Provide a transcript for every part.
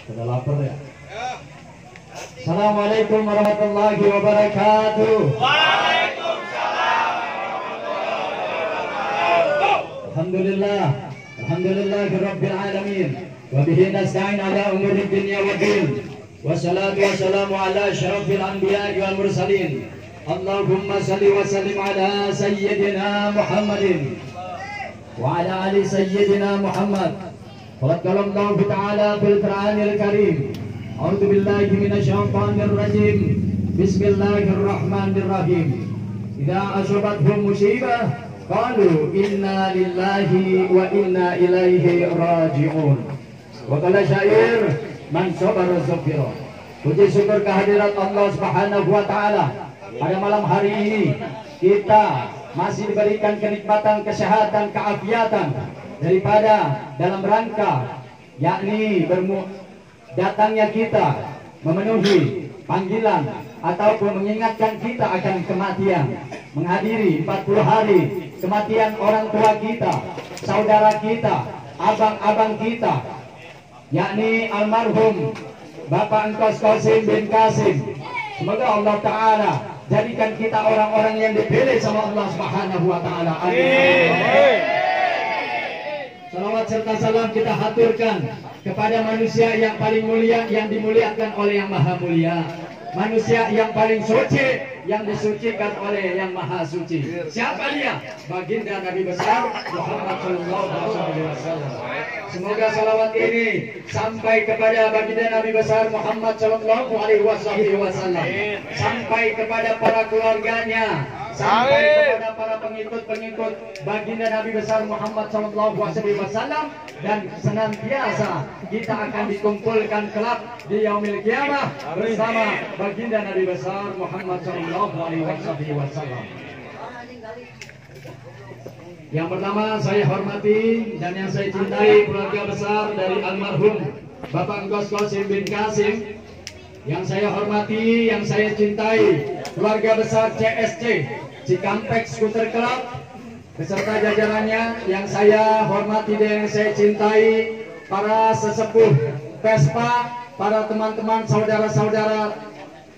Sudah lapar ya? Assalamualaikum warahmatullahi wabarakatuh. Waalaikumsalam warahmatullahi wabarakatuh. Alhamdulillah. Alhamdulillahirabbil alamin. Wa bihi nasta'in ala umuri dunya waddin. Wassalatu wassalamu ala asyrafil anbiya'i wal mursalin. Allahumma salli wa sallim ala sayyidina Muhammadin wa ala ali sayyidina Muhammad. Qad qala Allah ta'ala fil Qur'anil Karim. A'udzu billahi minasyaitonir rajim. Bismillahirrahmanirrahim. Idza asabathum musibah qalu inna lillahi wa inna ilaihi raji'un. Wa qala syair man sabara sabira. Puji syukur kehadirat Allah Subhanahu wa taala. Pada malam hari ini kita masih diberikan kenikmatan, kesehatan, keafiatan daripada dalam rangka yakni datangnya kita memenuhi panggilan ataupun mengingatkan kita akan kematian, menghadiri 40 hari kematian orang tua kita, saudara kita, abang-abang kita, yakni almarhum Bapak Engkos Qasim bin Qasim. Semoga Allah Ta'ala jadikan kita orang-orang yang dipilih sama Allah Subhanahu wa taala. Amin. Salawat serta salam kita haturkan kepada manusia yang paling mulia, yang dimuliakan oleh Yang Maha Mulia. Manusia yang paling suci, yang disucikan oleh Yang Maha Suci. Siapa dia? Baginda Nabi besar Muhammad SAW. Semoga salawat ini sampai kepada baginda Nabi besar Muhammad SAW, sampai kepada para keluarganya, sampai kepada para pengikut-pengikut baginda Nabi besar Muhammad SAW, dan senantiasa kita akan dikumpulkan kelak di yaumil qiyamah bersama baginda Nabi besar Muhammad SAW. Yang pertama saya hormati dan yang saya cintai keluarga besar dari almarhum Bapak Engkos Qasim bin Qasim. Yang saya hormati, yang saya cintai keluarga besar CSC Cikampek Skuter Club beserta jajarannya. Yang saya hormati dan yang saya cintai para sesepuh Vespa, para teman-teman saudara-saudara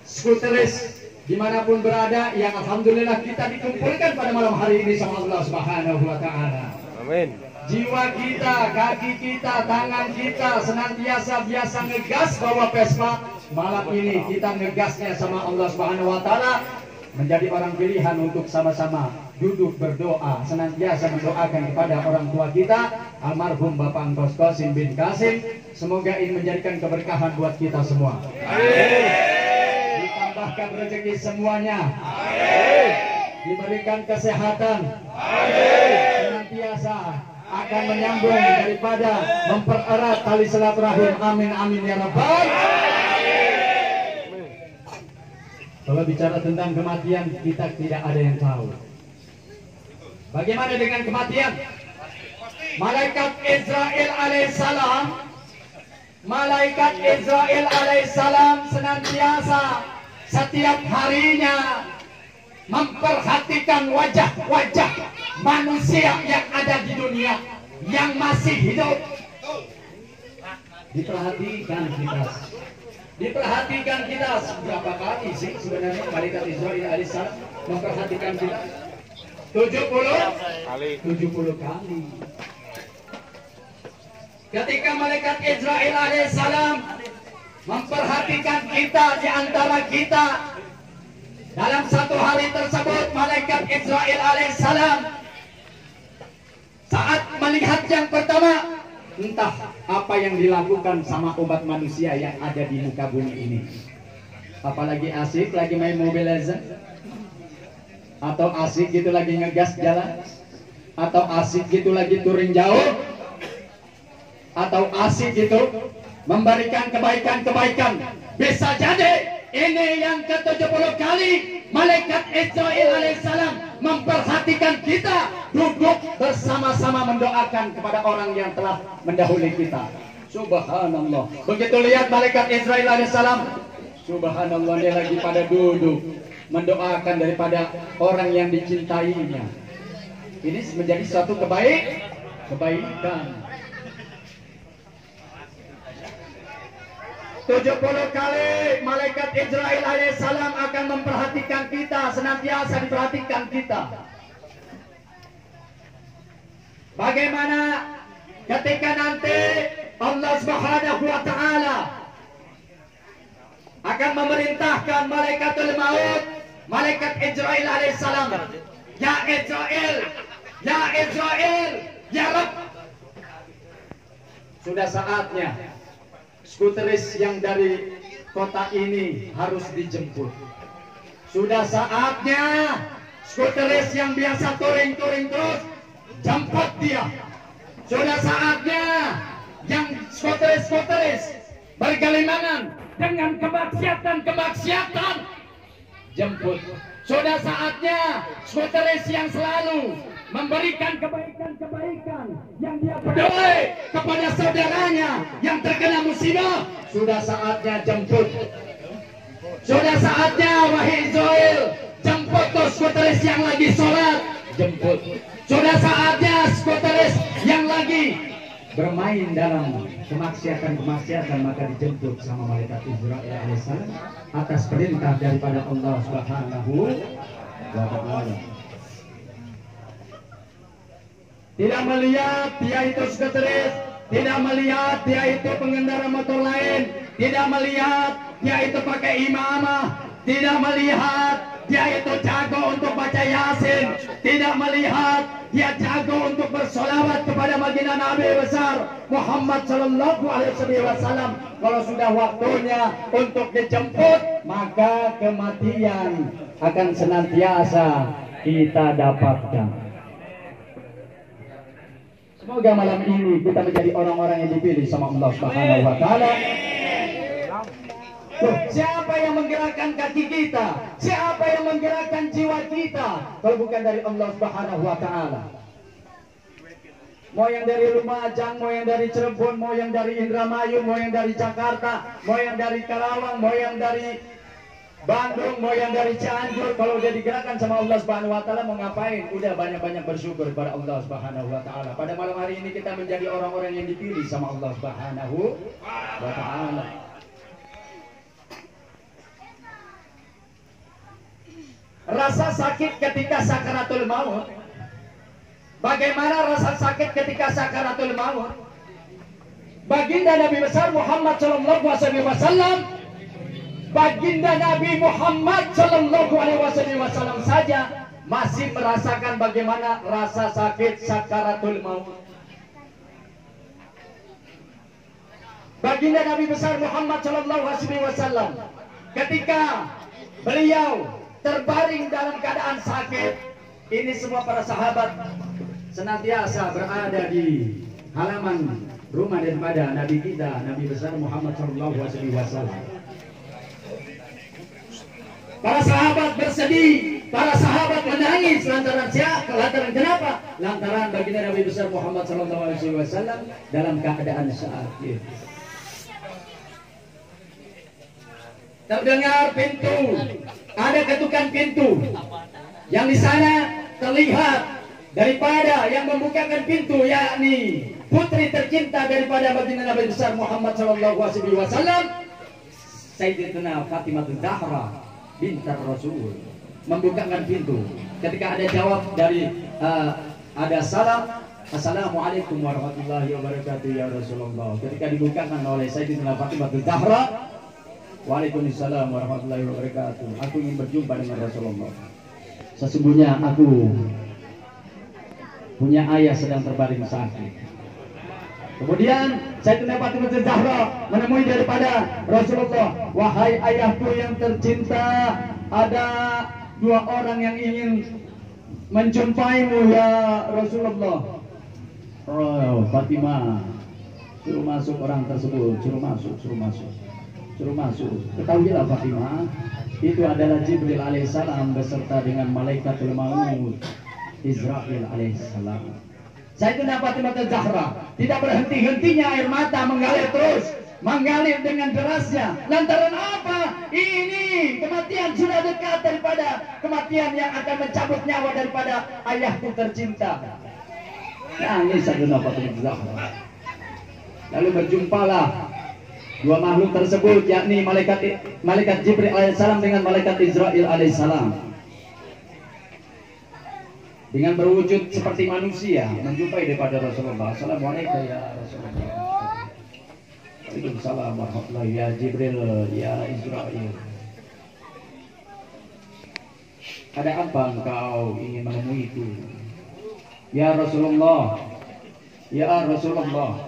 skuteris dimanapun berada, yang alhamdulillah kita dikumpulkan pada malam hari ini sama Allah Subhanahu wa taala. Amin. Jiwa kita, kaki kita, tangan kita senantiasa biasa ngegas bawa Vespa. Malam ini kita ngegasnya sama Allah Subhanahu wa taala, menjadi orang pilihan untuk sama-sama duduk berdoa, senantiasa mendoakan kepada orang tua kita almarhum Bapak Engkos Qasim bin Qasim. Semoga ini menjadikan keberkahan buat kita semua. Amin. Ditambahkan rezeki semuanya. Amin. Diberikan kesehatan. Amin. Senantiasa akan menyambung daripada mempererat tali silaturahim. Amin amin ya rabbal. Kalau bicara tentang kematian, kita tidak ada yang tahu. Bagaimana dengan kematian? Malaikat Israel alaihissalam senantiasa setiap harinya memperhatikan wajah-wajah manusia yang ada di dunia yang masih hidup. Diperhatikan kita berapa kali sih sebenarnya malaikat Israel alaihissalam memperhatikan kita? 70 kali. Ketika malaikat Israel alaihissalam memperhatikan kita di antara kita, dalam satu hari tersebut malaikat Israel alaihissalam saat melihat yang pertama, entah apa yang dilakukan sama umat manusia yang ada di muka bumi ini. Apalagi asik lagi main Mobile Legends, atau asik gitu lagi ngegas jalan, atau asik gitu lagi touring jauh, atau asik gitu memberikan kebaikan-kebaikan. Bisa jadi ini yang ke-70 kali malaikat Israel alaihissalam memperhatikan kita duduk bersama-sama mendoakan kepada orang yang telah mendahului kita. Subhanallah. Begitu lihat malaikat Israel alaihissalam, subhanallah, dia lagi pada duduk mendoakan daripada orang yang dicintainya. Ini menjadi suatu kebaikan. 70 kali malaikat Israel alaihissalam akan memperhatikan kita, senantiasa diperhatikan kita. Bagaimana ketika nanti Allah Subhanahu wa taala akan memerintahkan malaikatul maut, malaikat Israel alaihissalam, ya Israel, ya Israel, ya Rabb. Sudah saatnya skuteris yang dari kota ini harus dijemput. Sudah saatnya skuteris yang biasa touring-touring terus, jemput dia. Sudah saatnya yang skuteris bergelimangan dengan kemaksiatan, jemput. Sudah saatnya skuteris yang selalu memberikan kebaikan yang dia peduli kepada saudaranya yang terkena musibah, sudah saatnya jemput. Sudah saatnya wahai Israel, jemput tuh skuteris yang lagi sholat, jemput. Sudah saatnya skuteris yang lagi bermain dalam kemaksiatan, maka dijemput sama malaikat Israel alaihissalam atas perintah daripada Allah Subhanahu wa taala. Tidak melihat dia itu skuteris, tidak melihat dia itu pengendara motor lain, tidak melihat dia itu pakai imamah, tidak melihat dia itu jago untuk baca Yasin, tidak melihat dia jago untuk bersolawat kepada baginda Nabi besar Muhammad sallallahu alaihi wasallam. Kalau sudah waktunya untuk dijemput, maka kematian akan senantiasa kita dapatkan. Semoga malam ini kita menjadi orang-orang yang dipilih sama Allah Subhanahu wa taala. Siapa yang menggerakkan kaki kita? Siapa yang menggerakkan jiwa kita? Kalau bukan dari Allah Subhanahu wa taala. Mau yang dari Lumajang, mau yang dari Cirebon, mau yang dari Indramayu, mau yang dari Jakarta, mau yang dari Karawang, mau yang dari Bandung, mau yang dari Cianjur, kalau udah digerakkan sama Allah Subhanahu wa taala mau ngapain? Udah banyak-banyak bersyukur kepada Allah Subhanahu wa taala. Pada malam hari ini kita menjadi orang-orang yang dipilih sama Allah Subhanahu wa taala. Rasa sakit ketika sakaratul maut. Bagaimana rasa sakit ketika sakaratul maut? Baginda Nabi besar Muhammad sallallahu alaihi wasallam, baginda Nabi Muhammad sallallahu alaihi wasallam saja masih merasakan bagaimana rasa sakit sakaratul maut. Baginda Nabi besar Muhammad sallallahu alaihi wasallam ketika beliau terbaring dalam keadaan sakit, ini semua para sahabat senantiasa berada di halaman rumah daripada Nabi kita, Nabi besar Muhammad sallallahu alaihi wasallam. Para sahabat bersedih, para sahabat menangis lantaran siapa? Lantaran kenapa? Lantaran baginda Nabi besar Muhammad sallallahu alaihi wasallam dalam keadaan sakit. Terdengar pintu, ada ketukan pintu. Yang di sana terlihat daripada yang membukakan pintu, yakni putri tercinta daripada baginda Nabi besar Muhammad sallallahu alaihi wasallam, Sayyidatina Fatimah Zahra bintar Rasul, membukakan pintu. Ketika ada jawab dari ada salam, assalamualaikum warahmatullahi wabarakatuh ya Rasulullah. Ketika dibukakan oleh Sayyidatina Fatimah Zahra, waalaikumsalam warahmatullahi wabarakatuh. Aku ingin berjumpa dengan Rasulullah. Sesungguhnya aku punya ayah sedang terbaring sakit. Kemudian Sayyidatina Fatimah Zahra menemui daripada Rasulullah, wahai ayahku yang tercinta, ada dua orang yang ingin menjumpaimu ya Rasulullah. Oh, Fatimah, suruh masuk orang tersebut, suruh masuk, suruh masuk, suruh masuk. Ketahuilah Fatimah, itu adalah Jibril alaihissalam beserta dengan malaikatul maut Israfil alaihissalam. Sayyidatina Fatimah Zahra tidak berhenti-hentinya air mata mengalir terus, mengalir dengan derasnya. Lantaran apa? Ini kematian sudah dekat daripada kematian yang akan mencabut nyawa daripada ayahku tercinta. Nangis Sayyidatina Fatimah Zahra. Lalu berjumpalah Dua makhluk tersebut yakni malaikat Jibril alaihissalam dengan malaikat Israil alaihissalam, dengan berwujud seperti manusia menjumpai daripada Rasulullah. Assalamualaikum ya Rasulullah. Waalaikumsalam warahmatullahi ya Jibril ya Israil. Ada apa engkau ingin menemui itu? Ya Rasulullah, ya Rasulullah,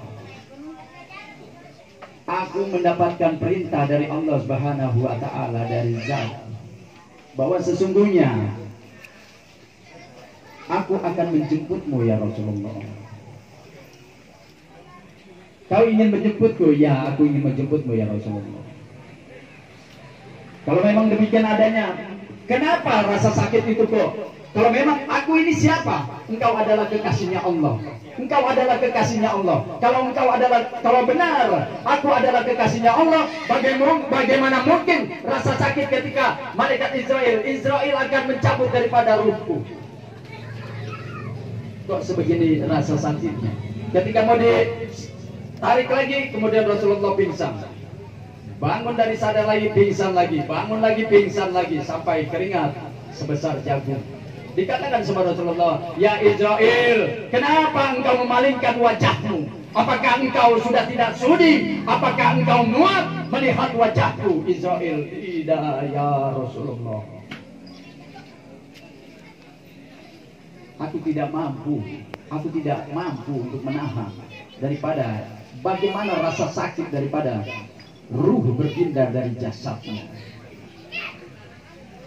aku mendapatkan perintah dari Allah Subhanahu wa taala, dari Zat, bahwa sesungguhnya aku akan menjemputmu ya Rasulullah. Kau ingin menjemputku? Ya, aku ingin menjemputmu ya Rasulullah. Kalau memang demikian adanya, kenapa rasa sakit itu kok? Kalau memang aku ini siapa? Engkau adalah kekasihnya Allah. Engkau adalah kekasihnya Allah. Kalau benar aku adalah kekasihnya Allah, bagaimana mungkin rasa sakit ketika malaikat Israel akan mencabut daripada ruhku? Kok sebegini rasa sakitnya? Ketika mau ditarik lagi, kemudian Rasulullah pingsan. Bangun dari sadar lagi, pingsan lagi. Bangun lagi, pingsan lagi, sampai keringat sebesar jagung. Dikatakan sama Rasulullah, ya Israel, kenapa engkau memalingkan wajahmu? Apakah engkau sudah tidak sudi? Apakah engkau muak melihat wajahku? Israel, tidak ya Rasulullah. Aku tidak mampu untuk menahan daripada bagaimana rasa sakit daripada ruh berpindah dari jasadnya.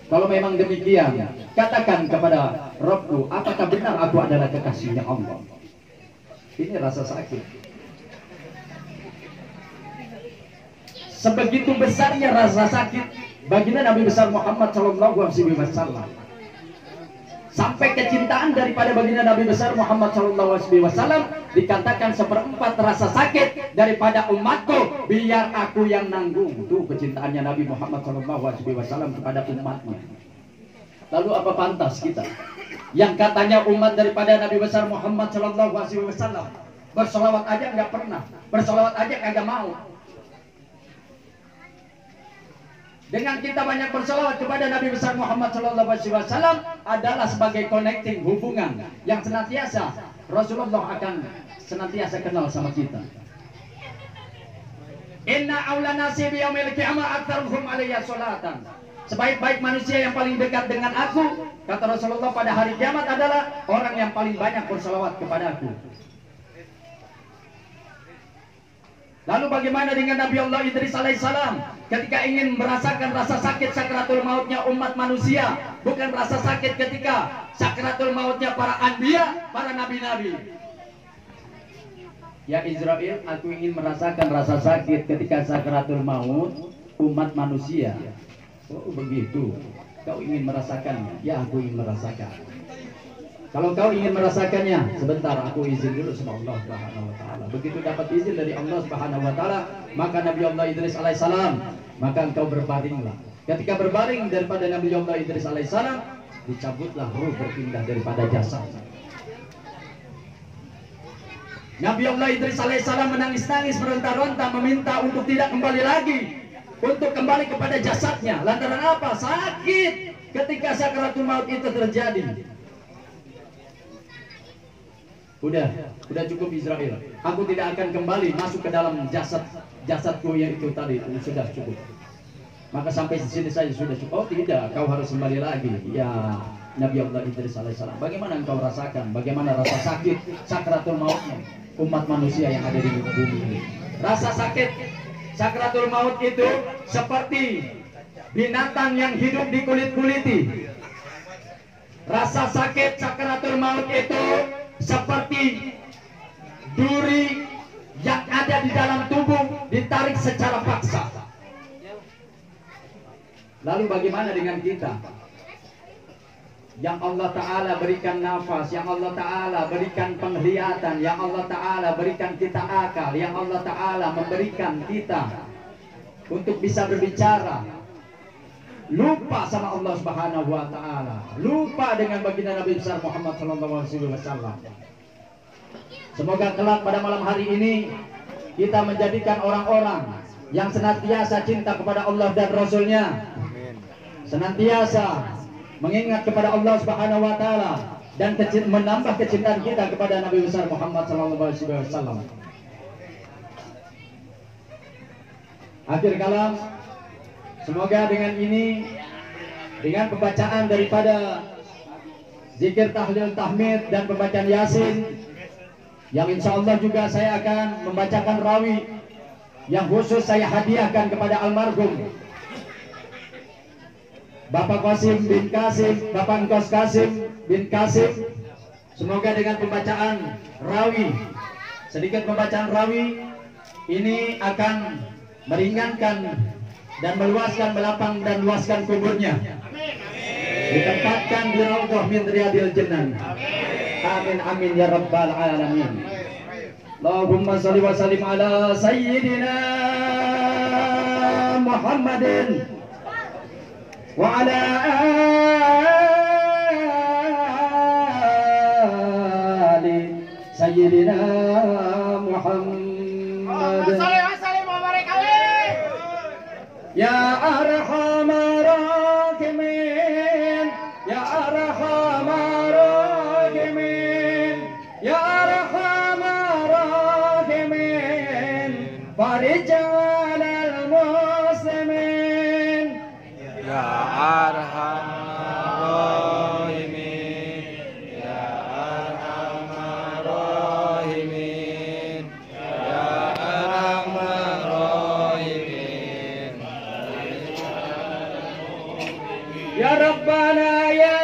Kalau memang demikian, katakan kepada Rabbku, apakah benar aku adalah kekasihnya Allah? Ini rasa sakit. Sebegitu besarnya rasa sakit baginda Nabi besar Muhammad SAW. Sampai kecintaan daripada baginda Nabi besar Muhammad SAW dikatakan seperempat rasa sakit daripada umatku, biar aku yang nanggung. Itu kecintaannya Nabi Muhammad SAW kepada umatnya. Lalu apa pantas kita yang katanya umat daripada Nabi besar Muhammad SAW bersolawat aja nggak pernah, bersolawat aja kagak mau. Dengan kita banyak bersolawat kepada Nabi besar Muhammad SAW adalah sebagai connecting, hubungan yang senantiasa Rasulullah akan senantiasa kenal sama kita. Inna awla nasi biyaumil qiyamah aktsaruhum alayya sholatan. Sebaik-baik manusia yang paling dekat dengan aku, kata Rasulullah, pada hari kiamat adalah orang yang paling banyak bersolawat kepada aku. Lalu bagaimana dengan Nabi Allah Idris alaihissalam ketika ingin merasakan rasa sakit sakratul mautnya umat manusia, bukan rasa sakit ketika sakratul mautnya para anbiya, para nabi-nabi. Ya Israel, aku ingin merasakan rasa sakit ketika sakratul maut umat manusia. Oh begitu, kau ingin merasakannya? Ya aku ingin merasakan. Kalau kau ingin merasakannya, sebentar aku izin dulu sama Allah Subhanahu wa taala. Begitu dapat izin dari Allah Subhanahu wa taala, maka Nabi Allah Idris alaihissalam, maka engkau berbaringlah. Ketika berbaring daripada Nabi Allah Idris alaihissalam, dicabutlah ruh berpindah daripada jasad. Nabi Allah Idris alaihissalam menangis-nangis, meronta-ronta, meminta untuk tidak kembali lagi, untuk kembali kepada jasadnya. Lantaran apa? Sakit ketika sakratul maut itu terjadi. Udah cukup Israel. Aku tidak akan kembali masuk ke dalam jasadku yang itu tadi. Sudah cukup. Maka sampai di sini saja sudah cukup. Oh tidak, kau harus kembali lagi. Ya Nabi Allah Idris alaihissalam. Bagaimana engkau rasakan? Bagaimana rasa sakit sakratul mautnya umat manusia yang ada di bumi ini? Rasa sakit sakratul maut itu seperti binatang yang hidup di kulit-kuliti. Rasa sakit sakratul maut itu seperti duri yang ada di dalam tubuh ditarik secara paksa. Lalu bagaimana dengan kita yang Allah Ta'ala berikan nafas, yang Allah Ta'ala berikan penglihatan, yang Allah Ta'ala berikan kita akal, yang Allah Ta'ala memberikan kita untuk bisa berbicara, lupa sama Allah Subhanahu wa taala, lupa dengan baginda Nabi besar Muhammad SAW. Semoga kelak pada malam hari ini kita menjadikan orang-orang yang senantiasa cinta kepada Allah dan Rasul-Nya, senantiasa mengingat kepada Allah Subhanahu wa taala dan menambah kecintaan kita kepada Nabi besar Muhammad sallallahu alaihi wasallam. Akhir kalam, semoga dengan ini, dengan pembacaan daripada zikir tahlil tahmid dan pembacaan yasin, yang insya Allah juga saya akan membacakan rawi yang khusus saya hadiahkan kepada almarhum Bapak Qasim bin Qasim, Bapak Engkos Qasim bin Qasim. Semoga dengan pembacaan rawi, sedikit pembacaan rawi ini akan meringankan dan meluaskan, melapang dan luaskan kuburnya, ditempatkan di raudhah min riyadil jannah. Amin amin ya rabbal alamin. Allahumma shalli wa sallim ala sayyidina Muhammadin wa ala ali sayyidina Muhammad. Ya arhamar rahimin, ya arhamar rahimin, ya arhamar rahimin, farijal al-muslimin. Ya arhamar rahimin, ya arhamar rahimin, ya arhamar rahimin. Ya Rabbana ya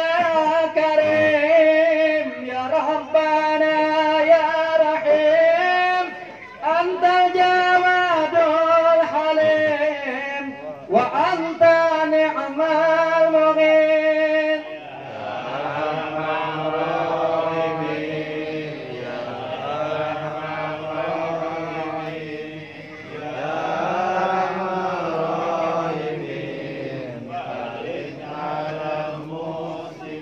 Karim, ya Rabbana ya Rahim, Anta Jawadul Halim, wa anta ni'mal mughith. Ya arhamar rahimin, ya arhamar rahimin, ya arhamar rahimin.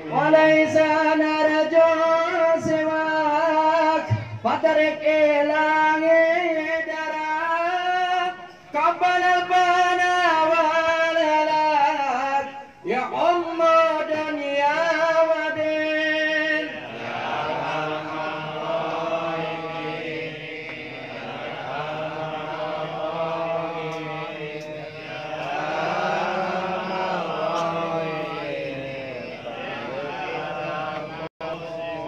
وليس نرجو سواك فاترك إلهي دراك قبل البنا والهلاك يا أم دنيا ودين.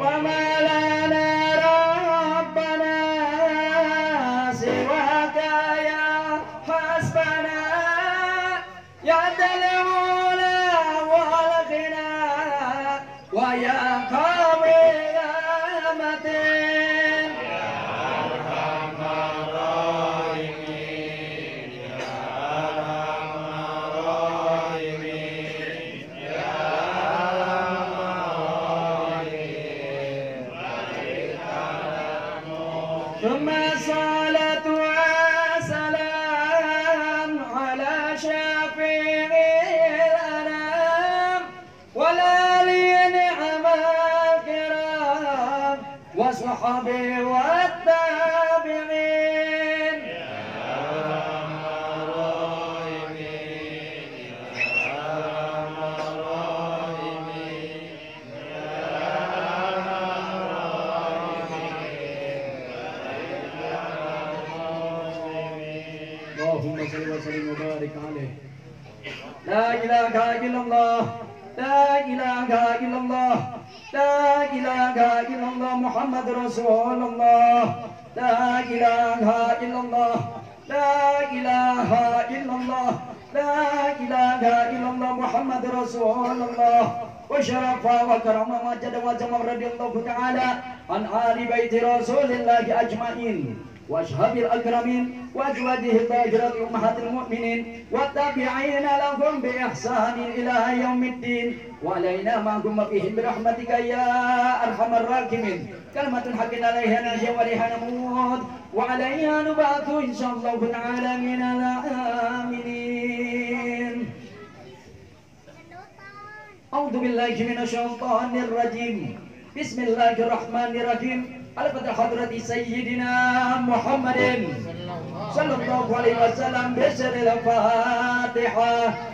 وما لنا ربنا سواك يا حسبنا يا ذا العلا والغنى ويا قوي يا متين. ثم الصلاة والسلام على شفيع الأنام والآل نعم الكرام وصحبه والتابعين. اللهم صل وسلم وبارك عليه. لا إله إلا الله، لا إله إلا الله، لا إله إلا الله محمد رسول الله. لا إله إلا الله، لا إله إلا الله، لا إله إلا الله محمد رسول الله. وشرف وكرم ومجد وجمع رضي الله تعالى عن آل بيت رسول الله أجمعين وأشهاب الأكرمين وأزواجه الطاهرات أمهات المؤمنين والتابعين لهم بإحسان إلى يوم الدين وعلينا معهم فيهم برحمتك يا أرحم الراحمين. كلمة حق عليها نحيا وعليها نموت وعليها نبعث إن شاء الله تعالى من الآمنين. أعوذ بالله من الشيطان الرجيم. بسم الله الرحمن الرحيم. al-Fatihah hadrati Sayyidina Muhammadin sallallahu alaihi wasallam bisiril Fatihah.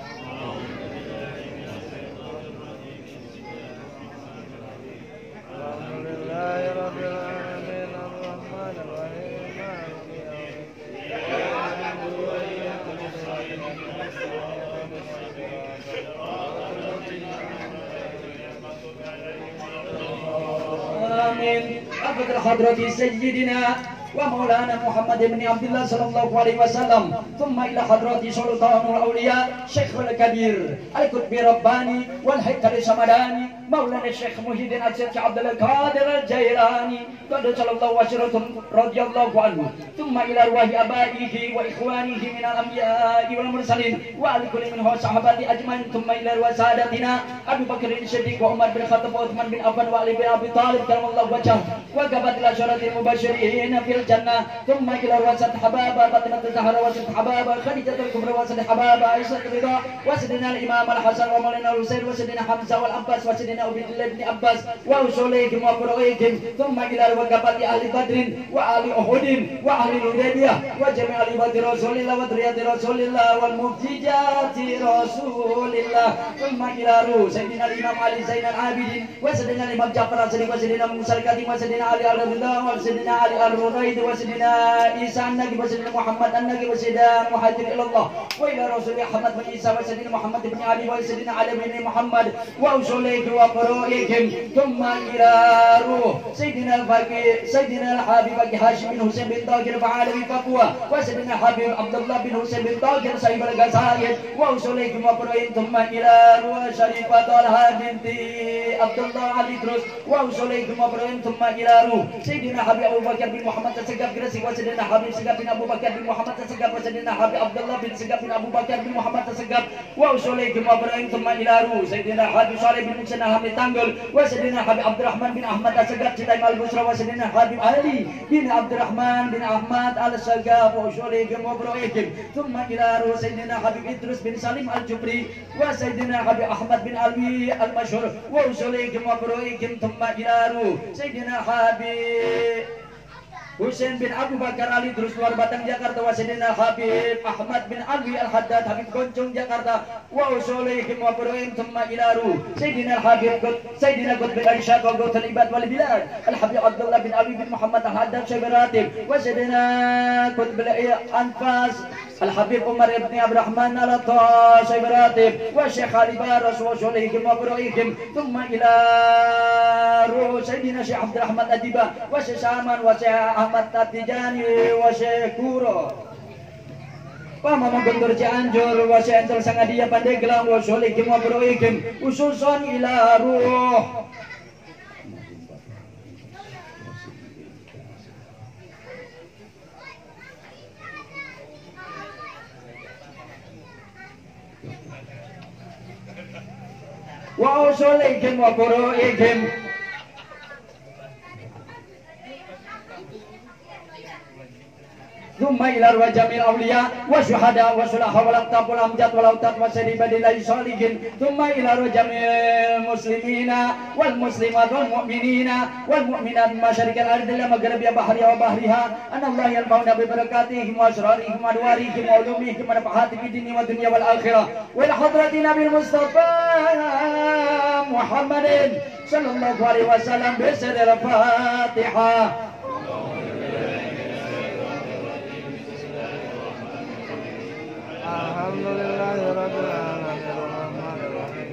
Al-Fatihah hadrati Sayyidina ومولانا محمد بن عبد الله صلى الله عليه وسلم ثم إلى حضرة سلطان الأولياء شيخ الكبير القطب الرباني والهيكل الشمداني مولانا الشيخ محي الدين الشيخ عبد القادر الجيلاني قدس الله وسره رضي الله عنه ثم إلى أرواح آبائه وإخوانه من الأنبياء والمرسلين وعلى كل منهم صحابته أجمعين ثم إلى أرواح سادتنا أبي بكر الصديق وعمر بن الخطاب وعثمان بن عفان وعلي بن أبي طالب كرم الله وجهه وكافة العشرة المبشرين في الجنة ثم إلى رواسة حبابة فاطمة الزهراء وسيدة حبابة خديجة الكبرى وسيدة حبابة عائشة الرضا وسيدنا الإمام الحسن ومولانا الحسين وسيدنا حمزة والعباس وسيدنا عبد الله بن عباس وأصوليهم وفروعهم ثم إلى ركبات أهل بدر وأهل أحد وأهل الحديبية وجميع عباد رسول الله وذرية رسول الله والمعجزات رسول الله ثم إلى روح سيدنا الإمام علي زين العابدين وسيدنا الإمام جعفر الصادق وسيدنا موسى الكاظم وسيدنا علي الرضا وسيدنا علي الرضيد وسيدنا عيسى النبي وسيدنا محمد النبي وسيدنا مهاجر إلى الله وإلى رسول أحمد بن عيسى وسيدنا محمد بن علي وسيدنا علي بن محمد وأصوليهم وفروعهم ثم إلى روح سيدنا الفقيه سيدنا الحبيب هاشم بن حسين بن طاهر فعالي بابوا وسيدنا الحبيب عبد الله بن حسين بن طاهر صاحب الغزايد وأصوليهم وفروعهم ثم إلى روح شريفة طلحة بنت عبد الله علي دروس وأصوليهم وفروعهم ثم إلى روح سيدنا حبيب أبو بكر بن محمد تسقف جرسي وسيدنا حبيب سقف بن أبو بكر بن محمد تسقف وسيدنا حبيب عبد الله بن سقف بن أبو بكر بن محمد تسقف وأصوليهم وفروعهم ثم إلى روح سيدنا حبيب صالح بن مسنى حبيب تانجل وسيدنا حبيب عبد الرحمن بن أحمد تسقف سيدنا البصرة وسيدنا حبيب علي بن عبد الرحمن بن أحمد السقف وأصوليهم وفروعهم ثم إلى روح سيدنا حبيب إدريس بن سالم الجبري وسيدنا حبيب أحمد بن علوي المشهور وأصوليهم وفروعهم ثم إلى روح سيدنا حبيب Husain bin Abu Bakar Ali terus luar Batang Jakarta wasidina Habib Ahmad bin Alwi Al-Haddad Habib Goncong Jakarta wa usulihim wa furu'ihim thumma ilaru Sayyidina Habib Sayyidina Qutb bin Arsyad wa Gautul Ibad wal Bilad Al-Habib Abdullah bin Ali bin Muhammad Al-Haddad Syaibaratib wa Sayyidina Qutb Anfas Al-Habib Umar ibn Abdurrahman Al-Atta Syaibaratib wa Syekh Ali Baras wa usulihim wa furu'ihim thumma ilaru Sayyidina Syekh Abdurrahman Adiba wa Syekh Saman wa Syekh Ahmad Tatijani wa Syekuro wa Mama Guntur Cianjur wa Syekh Angel Sangadia Pandeglang wa Syolikim wa Buroikim ususon ila ruh wa Syolikim wa Buroikim ثم إلى أرواح جميع الأولياء والشهداء والصلحاء والأقطاب والأمجاد والأوتاد والسليم لله الصالحين ثم إلى أرواح جميع المسلمين والمسلمات والمؤمنين والمؤمنات من مشارق الأرض إلى مغربها بحرها وبحرها أن الله ينفعنا ببركاتهم وأسرارهم وأنوارهم وعلومهم ونفحات في الدين والدنيا والآخرة وإلى حضرة النبي المصطفى محمد صلى الله عليه وسلم بسر الفاتحة. Alhamdulillah rabbil alamin arrahmanir rahim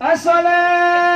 As-salam